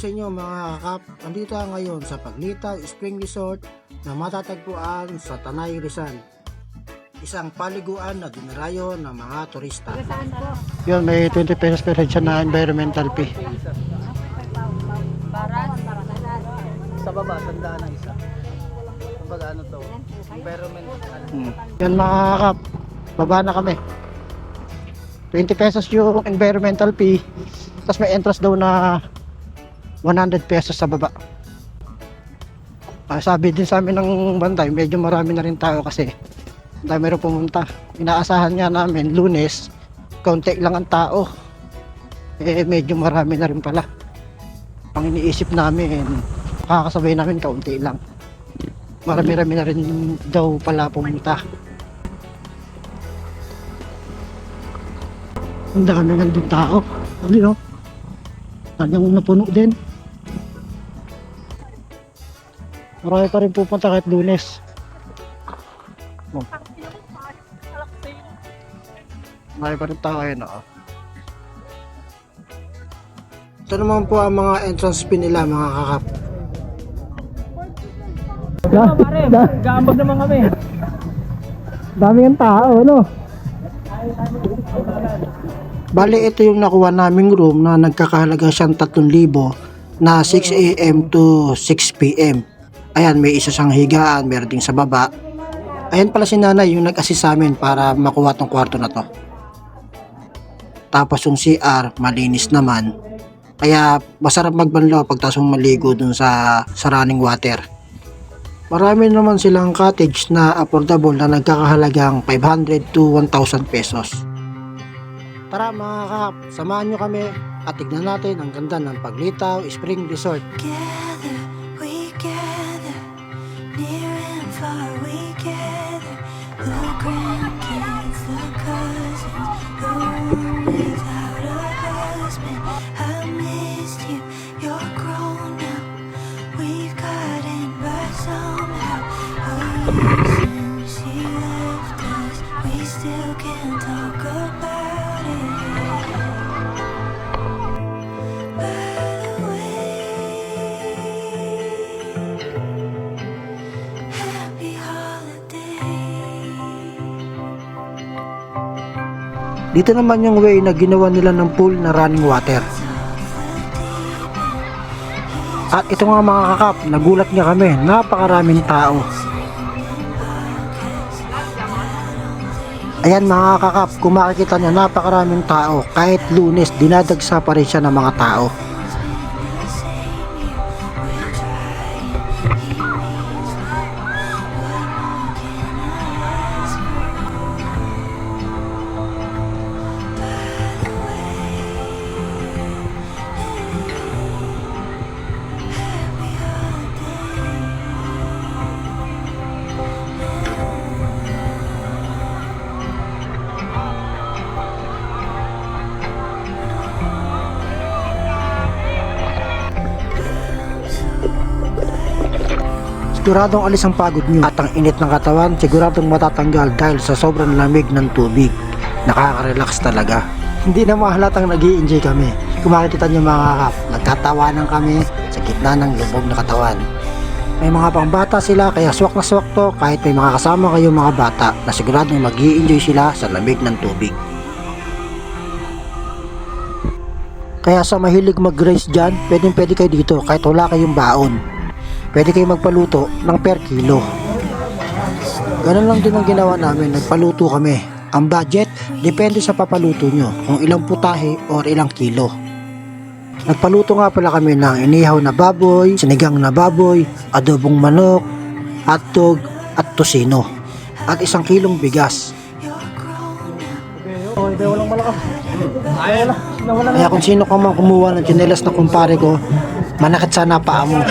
sa inyo mga kakap. Andito tayo ngayon sa Paglitaw Spring Resort na matatagpuan sa Tanay, Rizal. Isang paliguan na dinarayo ng mga turista. Yun, may 20 pesos per head siya na environmental fee. Sa baba, tandaan na isa. Kumbaga ano to? Environmental. Yan mga kakap, baba na kami. 20 pesos yung environmental fee. Tapos may entrance daw na 100 pesos sa baba. Sabi din sa amin ng bantay, medyo marami na rin tao kasi dami rin pumunta. Inaasahan nga namin Lunes, kaunti lang ang tao. Medyo marami na rin pala. Ang iniisip namin, kakasabay namin kaunti lang. Marami-rami na rin daw pala pumunta. Ang dami nandun tao. Sabi no? Tanyang napuno din. Marami pa rin pupunta kahit Lunes. Oh. Marami pa rin tao yun. Ito naman po ang mga entrance fee nila mga kakap. Gambag naman kami. Dami ang tao, no? Bali, ito yung nakuha naming room na nagkakahalaga siyang 3,000 na 6 AM to 6 PM. Ayan, may isa siyang higaan, meron din sa baba. Ayan pala si nanay yung nag-assist sa amin para makuha tong kwarto na to. Tapos yung CR, malinis naman. Kaya masarap magbanlaw pagtas mong maligo dun sa running water. Marami naman silang cottage na affordable na nagkakahalagang 500 to 1,000 pesos. Tara mga kakap, samahan nyo kami at tignan natin ang ganda ng Paglitaw Spring Resort. Together, we gather, near and far we gather, the grandkids, the cousins, the one without a husband. I missed you, you're grown now, we've gotten by somehow. Oh, since you left us, we still can't talk about it. By the way, happy holiday. Dito naman yung way na ginawa nila ng pool na running water. At ito nga mga kakap, nagulat nga kami, napakaraming tao. Ayan mga kakap, kung makikita nyo, napakaraming tao. Kahit Lunes, dinadagsa pa rin siya ng mga tao. Siguradong alis ang pagod nyo at ang init ng katawan siguradong matatanggal dahil sa sobrang lamig ng tubig. Nakaka-relax talaga. Hindi na mahalatang nag-i-enjoy kami. Kung makikita nyo mga kakap, nagtatawanan kami sa gitna ng lubog na katawan. May mga pangbata sila kaya swak na swak to kahit may mga kasama kayo mga bata na siguradong mag-i-enjoy sila sa lamig ng tubig. Kaya sa mahilig mag-race dyan, pwede kayo dito kahit wala kayong baon. Pwede kayo magpaluto ng per kilo. Ganun lang din ang ginawa namin, nagpaluto kami. Ang budget, depende sa papaluto nyo, kung ilang putahe or ilang kilo. Nagpaluto nga pala kami ng inihaw na baboy, sinigang na baboy, adobong manok, hotdog at tosino. At 1 kilong bigas. Walang malakas. Kaya kung sino ka man kumuha ng tsinelas na kumpare ko, manakit sana paa mo.